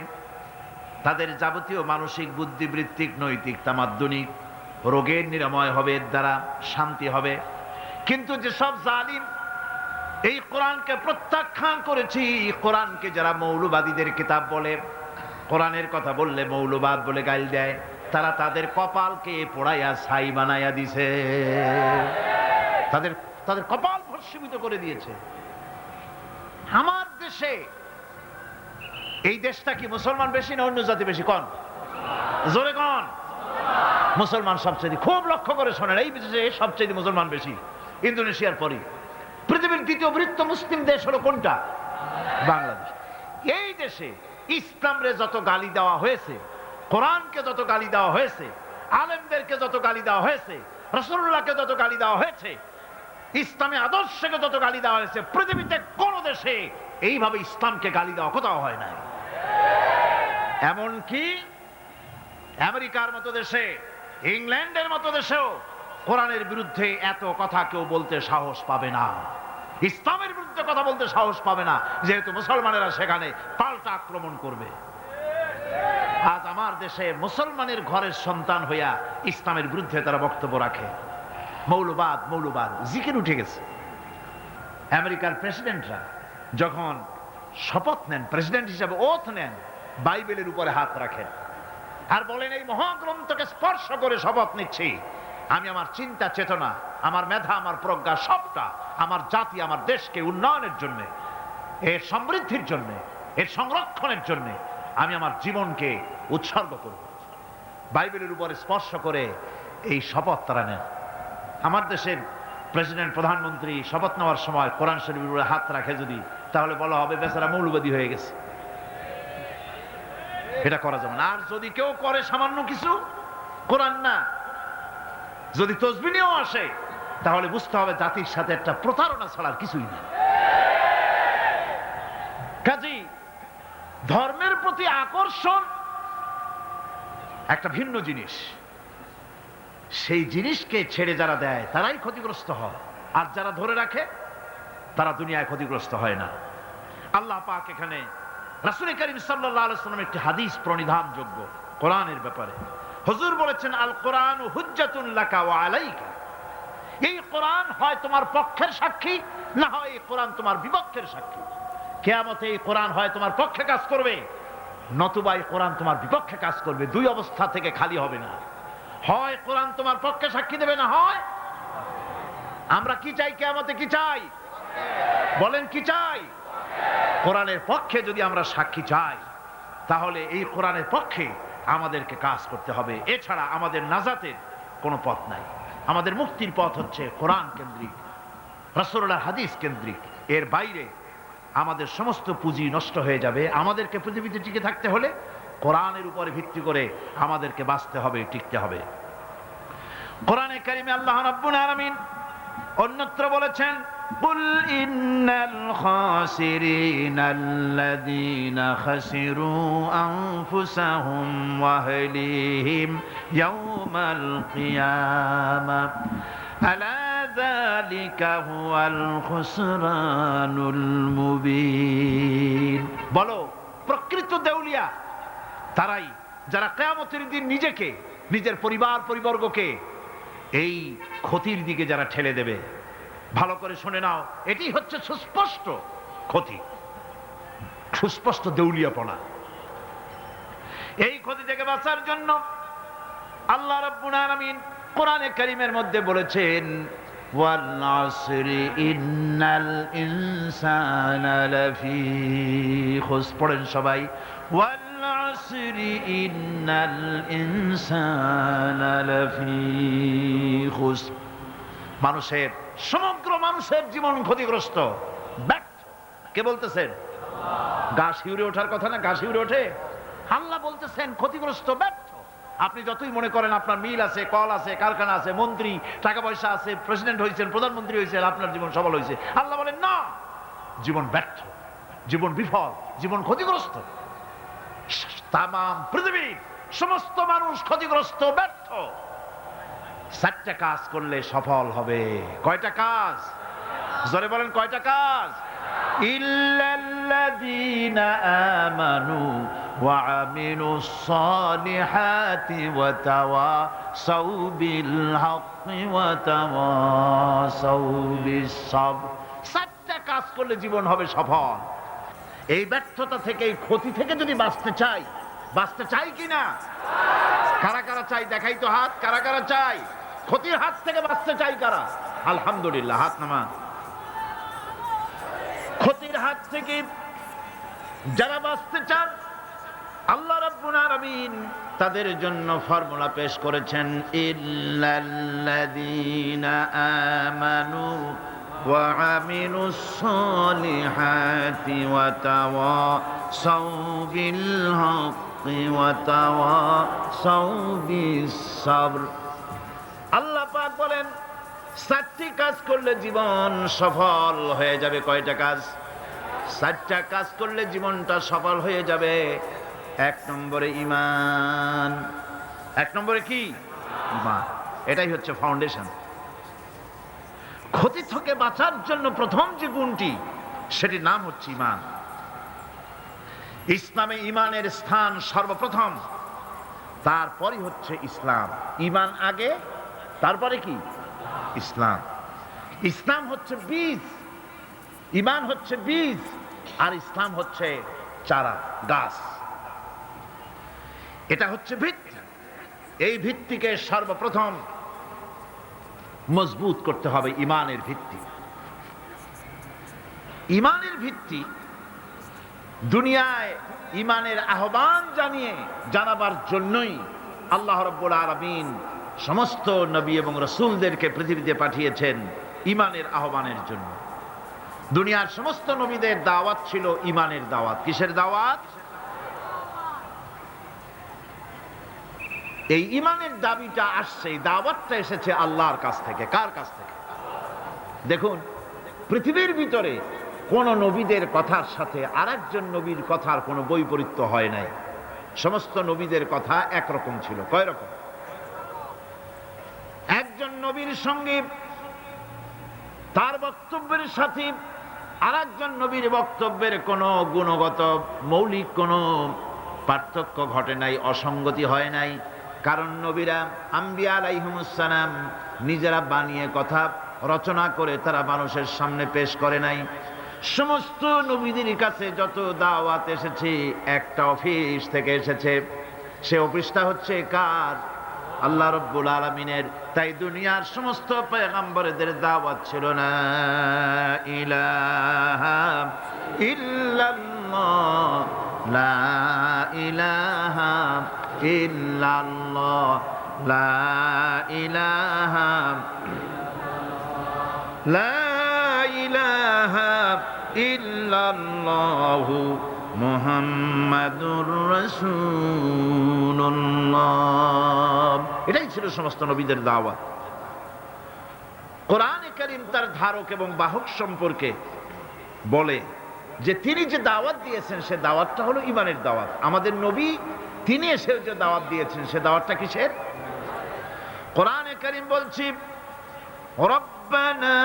তাদের যাবতীয় মানসিক, বুদ্ধিবৃত্তিক, নৈতিক, তামাদ্দুনিক রোগের নিরাময় হবে, এর দ্বারা শান্তি হবে। কিন্তু যেসব জালিম এই কোরআনকে প্রত্যাখ্যান করেছি, কোরআনকে যারা মৌলবাদীদের কিতাব বলে, কোরআনের কথা বললে মৌলবাদ বলে গাইল দেয়, তারা তাদের কপালকে পোড়াইয়া ছাই বানাইয়া দিছে, তাদের কপাল ভস্মীভূত করে দিয়েছে। আমার দেশে, এই দেশটা কি মুসলমান বেশি না অন্য জাতি বেশি? কোন? জোরে কোন? মুসলমান সবচেয়ে। খুব লক্ষ্য করে শোনেন, এই দেশে সবচেয়ে মুসলমান বেশি, ইন্দোনেশিয়ার পরে। পৃথিবীর দ্বিতীয় বৃহত্তম মুসলিম দেশ হলো কোনটা? বাংলাদেশ। এই দেশে ইসলামরে যত গালি দেওয়া হয়েছে, কোরআনকে যত গালি দেওয়া হয়েছে, আলেমদেরকে যত গালি দেওয়া হয়েছে, রাসূলুল্লাহকে যত গালি দেওয়া হয়েছে, ইসলামী আদর্শকে যত গালি দেওয়া হয়েছে, পৃথিবীতে কোন দেশে এইভাবে ইসলামকে গালি দেওয়া কোথাও হয় নাই। এমনকি আমেরিকার মতো দেশে, ইংল্যান্ডের মতো দেশেও কোরআনের বিরুদ্ধে এত কথা কেউ বলতে সাহস পাবে না, ইসলামের বিরুদ্ধে কথা বলতে সাহস পাবে না, যেহেতু মুসলমানেরা সেখানে পাল্টা আক্রমণ করবে। আজ আমার দেশে মুসলমানের ঘরের সন্তান হইয়া ইসলামের বিরুদ্ধে তারা বক্তব্য রাখে। মৌলবাদ মৌলবাদ জিকির উঠে গেছে। আমেরিকার প্রেসিডেন্টরা যখন শপথ নেন, প্রেসিডেন্ট হিসেবে ওথ নেন, বাইবেলের উপরে হাত রাখেন আর বলেন, এই মহাগ্রন্থকে স্পর্শ করে শপথ নিচ্ছি, আমি আমার চিন্তা চেতনা, আমার মেধা, আমার প্রজ্ঞা সবটা আমার জাতি, আমার দেশকে উন্নয়নের জন্য, এর সমৃদ্ধির জন্য, এর সংরক্ষণের জন্য আমি আমার জীবনকে উৎসর্গ করব। বাইবেলের উপরে স্পর্শ করে এই শপথ তারা নেন। আমার দেশের প্রেসিডেন্ট, প্রধানমন্ত্রী শপথ নেওয়ার সময় কোরআন শরীফের উপরে হাত রাখে যদি, তাহলে বলা হবে বেচারা মৌলবাদী হয়ে গেছে। এটা করা যাবে না। আর যদি কেউ করে সামান্য কিছু, কোরআন না, যদি তসবিহ নিয়েও আসে, তাহলে বুঝতে হবে জাতির সাথে একটা প্রতারণা ছাড়ার কিছুই না। কাজেই ধর্মের প্রতি আকর্ষণ একটা ভিন্ন জিনিস, সেই জিনিসকে ছেড়ে যারা দেয় তারাই ক্ষতিগ্রস্ত হয়, আর যারা ধরে রাখে তারা দুনিয়ায় ক্ষতিগ্রস্ত হয় না। আল্লাহ পাক এখানে রাসূল করিম সাল্লাল্লাহু আলাইহি ওয়াসাল্লাম একটি হাদিস প্রণিধানযোগ্য কোরআনের ব্যাপারে। হুজুর বলেছেন, আল কোরআন হুজ্জাতুন লাকা ওয়া আলাইকা। এই কোরআন হয় তোমার পক্ষের সাক্ষী, না হয় এই কোরআন তোমার বিপক্ষের সাক্ষী। কিয়ামতে এই কোরআন হয় তোমার পক্ষে কাজ করবে, নতুবা এই কোরআন তোমার বিপক্ষে কাজ করবে। দুই অবস্থা থেকে খালি হবে না। হয় কোরআন তোমার পক্ষে সাক্ষী দেবে, না হয় আমরা কি চাই, কিয়ামতে কি চাই বলেন, কি চাই? কোরআনের পক্ষে যদি আমরা সাক্ষী চাই, তাহলে এই কোরআনের পক্ষে আমাদেরকে কাজ করতে হবে। এছাড়া আমাদের নাজাতের কোনো পথ নাই। আমাদের মুক্তির পথ হচ্ছে কোরআন কেন্দ্রিক, রাসূলুল্লাহর হাদিস কেন্দ্রিক। এর বাইরে আমাদের সমস্ত পুঁজি নষ্ট হয়ে যাবে। আমাদেরকে পৃথিবীতে টিকে থাকতে হলে কোরআনের উপরে ভিত্তি করে আমাদেরকে বাঁচতে হবে, টিকতে হবে। কোরআনে কারিমে আল্লাহ রাব্বুল আলামিন অন্যত্র বলেছেন, কুল ইন্নাল খাসিরিনাল্লাযীনা খাসিরু আনফুসাহুম ওয়া আহলিহিম ইয়াওমাল কিয়ামাহ আলা যালিকা হুয়াল খুসরানুল মুবিন। বলো, প্রকৃত দেউলিয়া তারাই যারা কিয়ামতের দিন নিজেকে, নিজের পরিবার পরিবর্গকে এই ক্ষতির দিকে যারা ঠেলে দেবে। ভালো করে শুনে নাও, এটি হচ্ছে সুস্পষ্ট ক্ষতি, সুস্পষ্ট দেউলিয়াপনা। এই ক্ষতি থেকে বাঁচার জন্য আল্লাহ রাব্বুল আলামিন কোরআনে কারীমের মধ্যে বলেছেন, ওয়াল আসরি ইন্নাল ইনসানা লাফি খুসর। পড়েন সবাই, ওয়াল আসরি ইন্নাল ইনসানা লাফি খুসর। মানুষের, সমগ্র মানুষের জীবন ক্ষতিগ্রস্ত, ব্যর্থ। কে বলতেছেন? গা শিউরে ওঠার কথা না, গা শিউরে ওঠে। আল্লাহ বলতেছেন ক্ষতিগ্রস্ত, ব্যর্থ। আপনি যতই মনে করেন আপনার মিল আছে, কল আছে, কারখানা আছে, মন্ত্রী, টাকা পয়সা আছে, প্রেসিডেন্ট হয়েছেন, প্রধানমন্ত্রী হয়েছেন, আপনার জীবন সফল হয়েছে, আল্লাহ বলেন না, জীবন ব্যর্থ, জীবন বিফল, জীবন ক্ষতিগ্রস্ত। তাম পৃথিবীর সমস্ত মানুষ ক্ষতিগ্রস্ত, ব্যর্থ। 4টা কাজ করলে সফল হবে। কয়টা কাজ? জোরে বলেন, কয়টা কাজ? ইল্লাল্লাযীনা আমানু ওয়া আমিলুস সালিহাতি ওয়া তাওয়াসাউ বিল হাক্কি ওয়া তাওয়াসাউ বিস সাবর। 4টা কাজ করলে জীবন হবে সফল। এই ব্যর্থতা থেকে, এই ক্ষতি থেকে যদি বাঁচতে চাই কিনা? কারা কারা চাই? দেখাই তো হাত। কারা কারা চাই? ক্ষতির হাত থেকে বাঁচতে চাই কারা? আলহামদুলিল্লাহ, হাত নামান। ক্ষতির হাত থেকে যারা বাঁচতে চান, আল্লাহ রাব্বুল আলামিন তাদের জন্য ফর্মুলা পেশ করেছেন, ইল্লাল্লাযীনা আমানু ওয়া আমিলুস সালিহাতি ওয়া তাওয়া وتواصوا بالحق وتواصوا بالصبر। আল্লাহ পাক বলেন 4টি কাজ করলে জীবন সফল হয়ে যাবে। কয়টা কাজ? 4টা কাজ করলে জীবনটা সফল হয়ে যাবে। 1 নম্বরে ঈমান। 1 নম্বরে কি? ঈমান। এটাই হচ্ছে ফাউন্ডেশন। ক্ষতি থেকে বাঁচার জন্য প্রথম যে গুণটি, সেটির নাম হচ্ছে ঈমান। ইসলামে ঈমানের স্থান সর্বপ্রথম, তারপরই হচ্ছে ইসলাম। ঈমান আগে, তারপরে কি? ইসলাম। ইসলাম হচ্ছে বীজ, ঈমান হচ্ছে বীজ, আর ইসলাম হচ্ছে চারা, গাছ। এটা হচ্ছে ভিত্তি। এই ভিত্তিকে সর্বপ্রথম মজবুত করতে হবে। ঈমানের ভিত্তি, ঈমানের ভিত্তি দুনিয়ায় ঈমানের আহ্বান জানাবার জন্যই আল্লাহ রাব্বুল আলামিন সমস্ত নবী এবং রাসূলদেরকে পৃথিবীতে পাঠিয়েছেন ঈমানের আহ্বানের জন্য। দুনিয়ার সমস্ত নবীদের দাওয়াত ছিল ঈমানের দাওয়াত। কিসের দাওয়াত? এই ঈমানের দাবিটা আসছে, এই দাওয়াতটা এসেছে আল্লাহর কাছ থেকে। কার কাছ থেকে? দেখুন, পৃথিবীর ভিতরে কোন নবীদের কথার সাথে আরেকজন নবীর কথার কোনো বৈপরীত্য হয় নাই। সমস্ত নবীদের কথা একরকম ছিল। কয় রকম? একজন নবীর সঙ্গে তার বক্তব্যের সাথে আরেকজন নবীর বক্তব্যের কোনো গুণগত মৌলিক কোনো পার্থক্য ঘটে নাই, অসঙ্গতি হয় নাই। কারণ নবীরা, আম্বিয়া আলাইহিমুস সালাম, নিজেরা বানিয়ে কথা রচনা করে তারা মানুষের সামনে পেশ করে নাই। সমস্ত নবীদের কাছে যত দাওয়াত এসেছে, একটা অফিস থেকে এসেছে। সে অফিসটা হচ্ছে কার? আল্লাহ রাব্বুল আলামিনের। তাই দুনিয়ার সমস্ত পয়গম্বরদের দাওয়াত ছিল না ইলাহা ইল্লাল্লাহ, লা ইলাহা ইল্লাল্লাহ, লা ইলাহা, লা ইলাহা ইল্লাল্লাহু মুহাম্মাদুর রাসূলুল্লাহ। এটাই ছিল সমস্ত নবীদের দাওয়াত। কোরআনে কারীম তার ধারক এবং বাহক সম্পর্কে বলে যে তিনি যে দাওয়াত দিয়েছেন সে দাওয়াতটা হলো ঈমানের দাওয়াত। আমাদের নবী তিনি এসে যে দাওয়াত দিয়েছেন সে দাওয়াতটা কিসের? কোরআনে কারীম বলছি, রব্বানা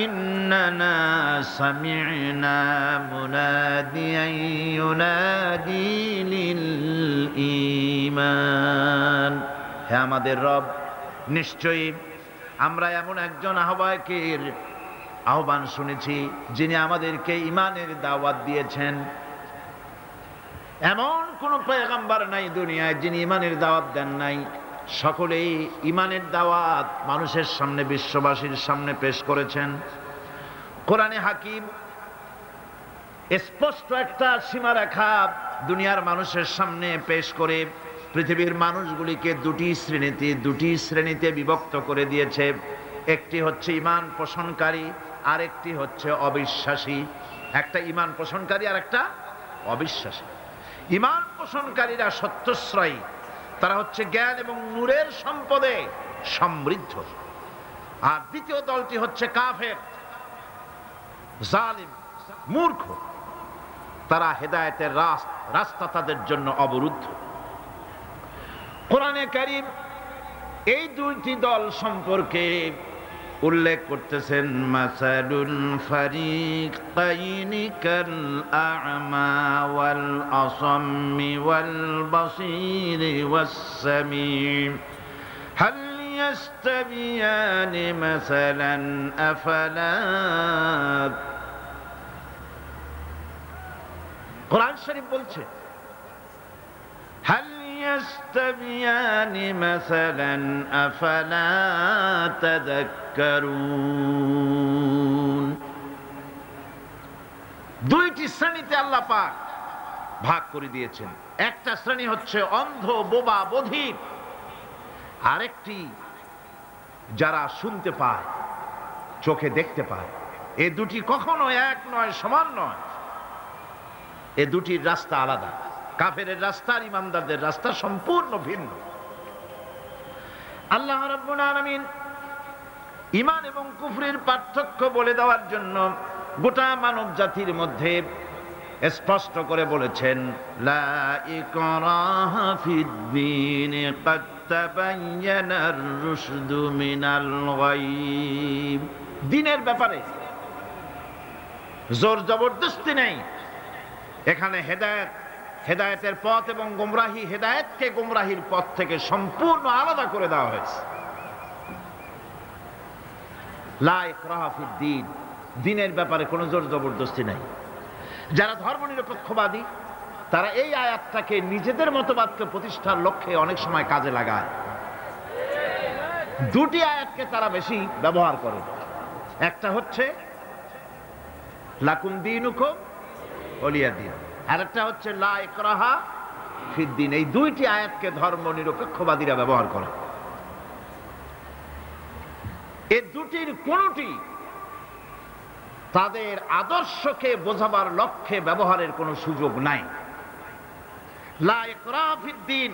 ইন্নানা সামি'না মুনাদিয়ান ইউনাদি লিল ঈমান। হে আমাদের রব, নিশ্চয়ই আমরা এমন একজন আহ্বায়কের আহ্বান শুনেছি যিনি আমাদেরকে ঈমানের দাওয়াত দিয়েছেন। এমন কোন পয়গম্বর নাই দুনিয়ায় যিনি ঈমানের দাওয়াত দেন নাই। সকলেই ঈমানের দাওয়াত মানুষের সামনে, বিশ্ববাসীর সামনে পেশ করেছেন। কোরআনে হাকিম স্পষ্ট একটা সীমারেখা দুনিয়ার মানুষের সামনে পেশ করে পৃথিবীর মানুষগুলিকে দুটি শ্রেণীতে বিভক্ত করে দিয়েছে। একটি হচ্ছে ঈমান পোষণকারী, আরেকটি হচ্ছে অবিশ্বাসী। একটা ঈমান পোষণকারী আর একটা অবিশ্বাসী। ঈমান পোষণকারীরা সত্যশ্রয়ী, তারা হচ্ছে জ্ঞান এবং নূরের সম্পদে সমৃদ্ধ। আর দ্বিতীয় দলটি হচ্ছে কাফের, জালিম, মূর্খ। তারা হেদায়েতের রাস্তা তাদের জন্য অবরুদ্ধ। কোরআনে কারীম এই দুইটি দল সম্পর্কে উল্লেখ করতেছেন, মাসালুল ফারিকাইনি কাল আ'মা ওয়াল আসাম্মি ওয়াল বাসীরি ওয়াস সামিম হাল ইয়াস্তাবিয়ানি মাসালান আফালা। কোরআন শরীফ বলছে, হাল ইয়াস্তাবিয়ানি মাসালান আফালা তাযাক্কারুন। দুইটি শ্রেণীতে আল্লাহ পাক ভাগ করে দিয়েছেন। একটা শ্রেণী হচ্ছে অন্ধ, বোবা, বধির। আরেকটি যারা শুনতে পায়, চোখে দেখতে পায়। এই দুটি কখনো এক নয়, সমান নয়। এ দুটির রাস্তা আলাদা। কাফেরের রাস্তা আর ইমানদারদের রাস্তা সম্পূর্ণ ভিন্ন। আল্লাহ রাব্বুল আলামিন ঈমান এবং কুফরের পার্থক্য বলে দেওয়ার জন্য গোটা মানব জাতির মধ্যে স্পষ্ট করে বলেছেন, লা ইকরাহা ফিদ-দীন ক্বাদ তাবায়্যানার রুশদু মিনাল গাই। দ্বীনের ব্যাপারে জোর জবরদস্তি নেই। এখানে হেদায়েতের পথ এবং গোমরাহি, হেদায়েতকে গোমরাহির পথ থেকে সম্পূর্ণ আলাদা করে দেওয়া হয়েছে। লা ইকরাহা ফিদ-দীন, দ্বীনের ব্যাপারে কোনো জোর জবরদস্তি নেই। যারা ধর্মনিরপেক্ষবাদী তারা এই আয়াতটাকে নিজেদের মতবাদকে প্রতিষ্ঠার লক্ষ্যে অনেক সময় কাজে লাগায়। দুটি আয়াতকে তারা বেশি ব্যবহার করে। একটা হচ্ছে লাকুম দীনুকুম ওয়ালিয়া দীন, আর একটা হচ্ছে লা ইকরাহা ফিদ-দীন। এই দুইটি আয়াতকে ধর্মনিরপেক্ষবাদীরা ব্যবহার করে। এই দুটির কোনটি তাদের আদর্শকে বোঝাবার লক্ষ্যে ব্যবহারের কোনো সুযোগ নাই। লা ইকরাহা ফিদ-দীন,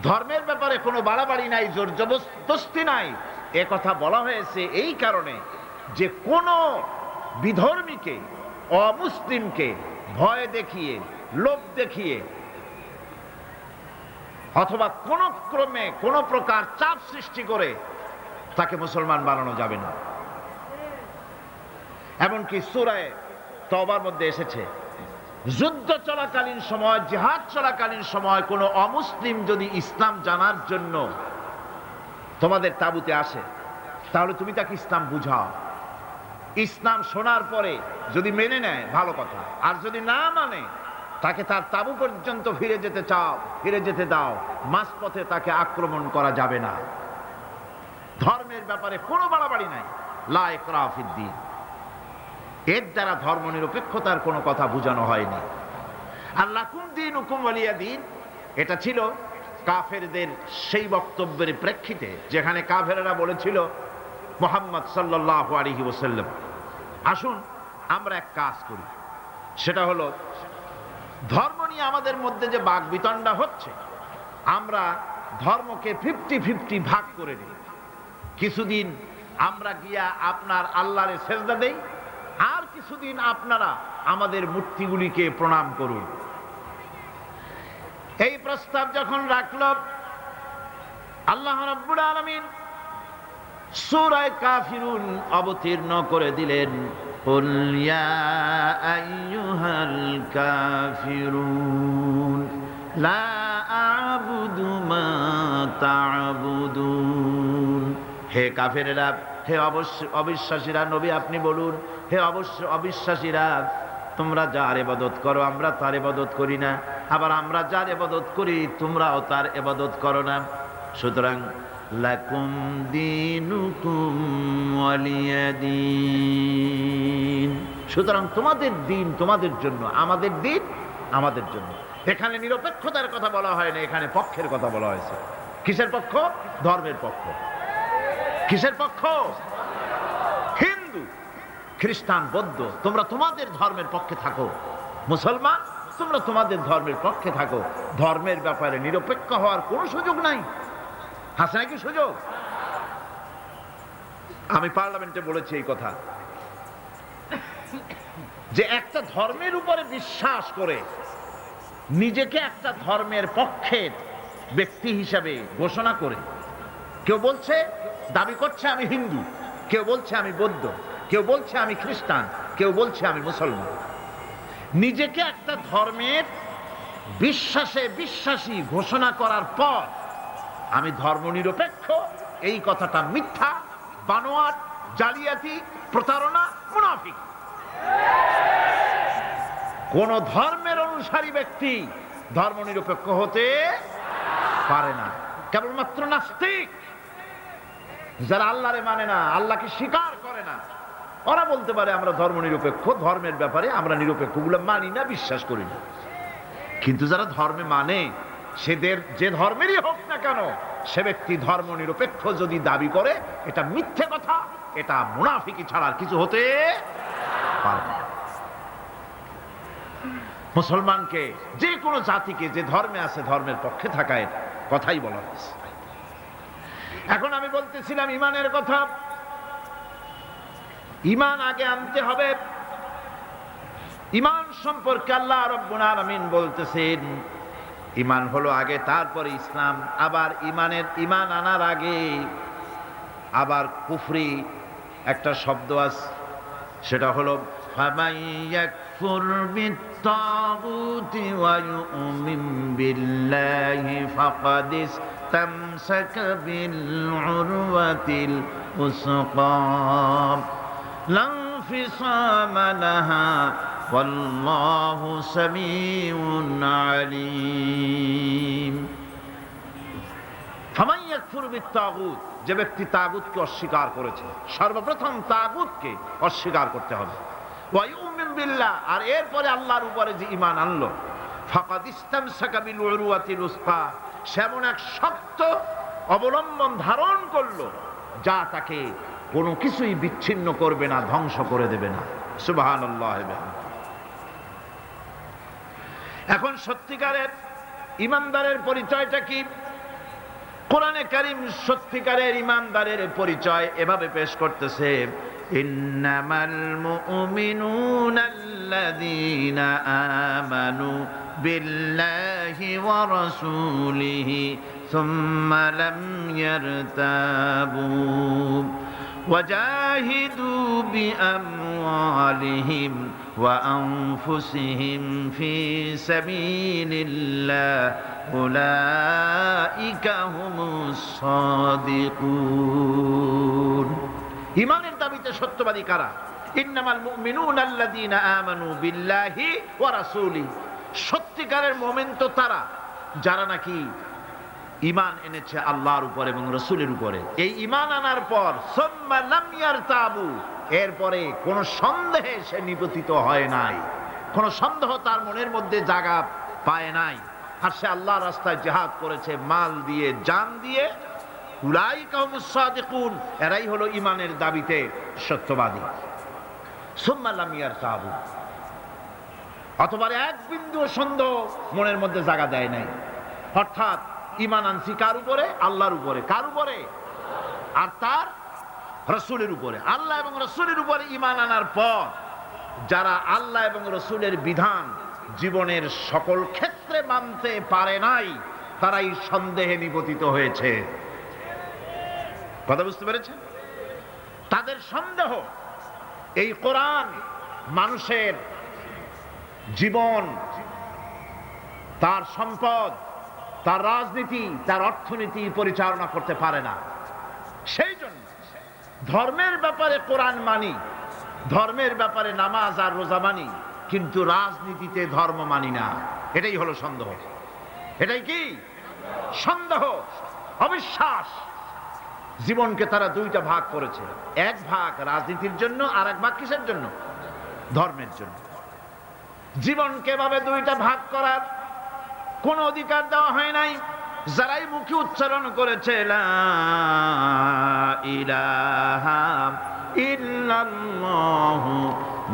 ধর্মের ব্যাপারে কোনো বাড়াবাড়ি নাই, জোর জবরদস্তি নাই। এ কথা বলা হয়েছে এই কারণে যে কোন বিধর্মীকে, অমুসলিমকে ভয় দেখিয়ে, লোভ দেখিয়ে অথবা কোন ক্রমে কোন প্রকার চাপ সৃষ্টি করে তাকে মুসলমান বানানো যাবে না। এমনকি সূরা তওবার মধ্যে এসেছে, যুদ্ধ চলাকালীন সময়, জিহাদ চলাকালীন সময় কোন অমুসলিম যদি ইসলাম জানার জন্য তোমাদের তাঁবুতে আসে, তাহলে তুমি তাকে ইসলাম বুঝাও। ইসলাম শোনার পরে যদি মেনে নেয় ভালো কথা, আর যদি না মানে তাকে তার তাঁবু পর্যন্ত ফিরে যেতে দাও। মাঝপথে তাকে আক্রমণ করা যাবে না। ধর্মের ব্যাপারে কোনো বাড়াবাড়ি নাই। লা ইকরাহা ফিদ-দীন, এর দ্বারা ধর্মনিরপেক্ষতার কোনো কথা বোঝানো হয়নি। আর লাকুম দীনুকুম ওয়ালিয়া দীন, এটা ছিল কাফেরদের সেই বক্তব্যের প্রেক্ষিতে যেখানে কাফেররা বলেছিল মুহাম্মদ সাল্লাল্লাহু আলাইহি ওয়াসাল্লাম, আসুন আমরা এক কাজ করি, সেটা হলো ধর্ম নিয়ে আমাদের মধ্যে যে বাকবিতণ্ডা হচ্ছে, আমরা ধর্মকে 50-50 ভাগ করে নিই। কিছুদিন আমরা গিয়া আপনার আল্লাহরে সেজদা দেই, আর কিছুদিন আপনারা আমাদের মূর্তিগুলিকে প্রণাম করুন। এই প্রস্তাব যখন রাখল, আল্লাহ রাব্বুল আলামিন সূরা কাফিরুন অবতীর্ণ করে দিলেন, কুল ইয়া আইয়ুহাল কাফিরুন লা আ'বুদু মা তা'বুদুন। হে কাফেরেরা, হে অবিশ্বাসীরা, নবী আপনি বলুন, হে অবিশ্বাসীরা, তোমরা যার ইবাদত করো আমরা তার ইবাদত করি না, আবার আমরা যার ইবাদত করি তোমরাও তার ইবাদত করো না। সুতরাং লাকুম দীনুকুম ওয়ালিয়া দীন, সুতরাং তোমাদের দিন তোমাদের জন্য, আমাদের দিন আমাদের জন্য। এখানে নিরপেক্ষতার কথা বলা হয় না, এখানে পক্ষের কথা বলা হয়েছে। কিসের পক্ষ? ধর্মের পক্ষ। কিসের পক্ষ? হিন্দু, খ্রিস্টান, বৌদ্ধ, তোমরা তোমাদের ধর্মের পক্ষে থাকো। মুসলমান, তোমরা তোমাদের ধর্মের পক্ষে থাকো। ধর্মের ব্যাপারে নিরপেক্ষ হওয়ার কোনো সুযোগ নাই। আছে নাকি সুযোগ? আমি পার্লামেন্টে বলেছি এই কথা, যে একটা ধর্মের উপরে বিশ্বাস করে নিজেকে একটা ধর্মের পক্ষের ব্যক্তি হিসাবে ঘোষণা করে কেউ বলছে, দাবি করছে আমি হিন্দু, কেউ বলছে আমি বৌদ্ধ, কেউ বলছে আমি খ্রিস্টান, কেউ বলছে আমি মুসলমান। নিজেকে একটা ধর্মের বিশ্বাসী ঘোষণা করার পর আমি ধর্মনিরপেক্ষ, এই কথাটা মিথ্যা, বানোয়াট, জালিয়াতি, প্রতারণা, মুনাফিক। কোন ধর্মের অনুসারী ব্যক্তি ধর্মনিরপেক্ষ হতে পারে না। কেবলমাত্র নাস্তিক, যারা আল্লাহরে মানে না, আল্লাহকে স্বীকার করে না, ওরা বলতে পারে আমরা ধর্মনিরপেক্ষ, ধর্মের ব্যাপারে আমরা নিরপেক্ষ, ওগুলো মানি না, বিশ্বাস করি না। কিন্তু যারা ধর্মে মানে, সেদের যে ধর্মেরই হোক না কেন, সে ব্যক্তি ধর্মনিরপেক্ষ যদি দাবি করে, এটা মিথ্যে কথা, এটা মুনাফিকি ছাড়া আর কিছু হতে পারে না। মুসলমানকে, যে কোনো জাতিকে যে ধর্মে আছে ধর্মের পক্ষে থাকার কথাই বলা হয়েছে। এখন আমি বলতেছিলাম ইমানের কথা। ইমান আগে আনতে হবে। ইমান সম্পর্কে আল্লাহ রাব্বুল আলামিন বলতেছেন ইমান হলো আগে, তারপরে ইসলাম। আবার ইমান আনার আগে আবার কুফরি একটা শব্দ আছে, সেটা হলো ফামান ইয়াকফুর বিত্তাগুতি ওয়া ইউমিন বিল্লাহি ফাকাদ ইসতামসাকা বিল উরওয়াতিল উসকা লা ইনফিসামা লাহা ওয়াল্লাহু সামিউন আলীম। ফামান ইয়াকফুর বিত্তাগুত, যে ব্যক্তি তাগুতকে অস্বীকার করেছে, সর্বপ্রথম তাগুতকে অস্বীকার করতে হবে। ওয়া ইউমিন বিল্লাহ, আর এরপরে আল্লাহর উপরে যে ঈমান আনলো, ফাকাদ ইসতামসাকা বিল উরওয়াতিল উসকা, সেমন এক শক্ত অবলম্বন ধারণ করলো যা তাকে কোনো কিছুই বিচ্ছিন্ন করবে না, ধ্বংস করে দেবে না। সুবহানাল্লাহ। এখন সত্যিকারের ঈমানদারের পরিচয়টা কি? কোরআনে কারীম সত্যিকারের ঈমানদারের পরিচয় এভাবে পেশ করতেছে, ইন্নামাল মুমিনুনা আল্লাযীনা আমানু বিল্লাহি ওয়া রাসূলিহি সুম্মা লাম ইয়ারতাবু وجاهدوا بأموالهم وأنفسهم في سبيل الله أولئك هم الصادقون। ঈমানের দাবিতে সত্যবাদী কারা? ইন্নামাল মুমিনুনা আল্লাযীনা আমানু বিল্লাহি ওয়া রাসূলিহি, সত্যিকারের মুমিন তো তারা যারা নাকি ঈমান এনেছে আল্লাহর উপর এবং রাসূলের উপরে। এই ঈমান আনার পর সুম্মা লাম ইয়ারতাবু, এরপরে কোন সন্দেহে সে নিপতিত হয় নাই, কোন সন্দেহ তার মনের মধ্যে জায়গা পায় নাই, আর সে আল্লাহর রাস্তায় জিহাদ করেছে মাল দিয়ে, জান দিয়ে। উলাইকা হুমুস সাদিকুন, এরাই হলো ঈমানের দাবিতে সত্যবাদী। সুম্মা লাম ইয়ারতাবু, অথবা এক বিন্দু সন্দেহ মনের মধ্যে জায়গা দেয় নাই। অর্থাৎ ঈমান আনছি কার উপরে? আল্লাহর উপরে। কার উপরে? আর তার রাসূলের উপরে। আল্লাহ এবং রাসূলের উপরে ঈমান আনার পর যারা আল্লাহ এবং রাসূলের বিধান জীবনের সকল ক্ষেত্রে মানতে পারে নাই, তারাই সন্দেহে নিপতিত হয়েছে। কথা বুঝতে পেরেছেন? তাদের সন্দেহ এই কোরআন মানুষের জীবন, তার সম্পদ, তার রাজনীতি, তার অর্থনীতি পরিচালনা করতে পারে না। সেই জন্য ধর্মের ব্যাপারে কোরআন মানি, ধর্মের ব্যাপারে নামাজ আর রোজা মানি, কিন্তু রাজনীতিতে ধর্ম মানি না। এটাই হলো সন্দেহ। এটাই কি? সন্দেহ, অবিশ্বাস। জীবনকে তারা দুইটা ভাগ করেছে, এক ভাগ রাজনীতির জন্য, আর এক ভাগ কিসের জন্য? ধর্মের জন্য। জীবনকে ভাবে দুইটা ভাগ করার কোন অধিকার দেওয়া হয় নাই। যারাই মুখে উচ্চারণ করেছে লা ইলাহা ইল্লাল্লাহু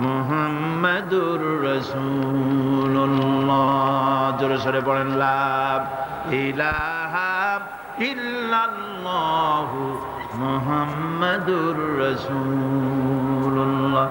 মুহাম্মাদুর রাসূলুল্লাহ, জোরে সরে পড়েন লা ইলাহা ইল্লাল্লাহু মুহাম্মাদুর রাসূলুল্লাহ।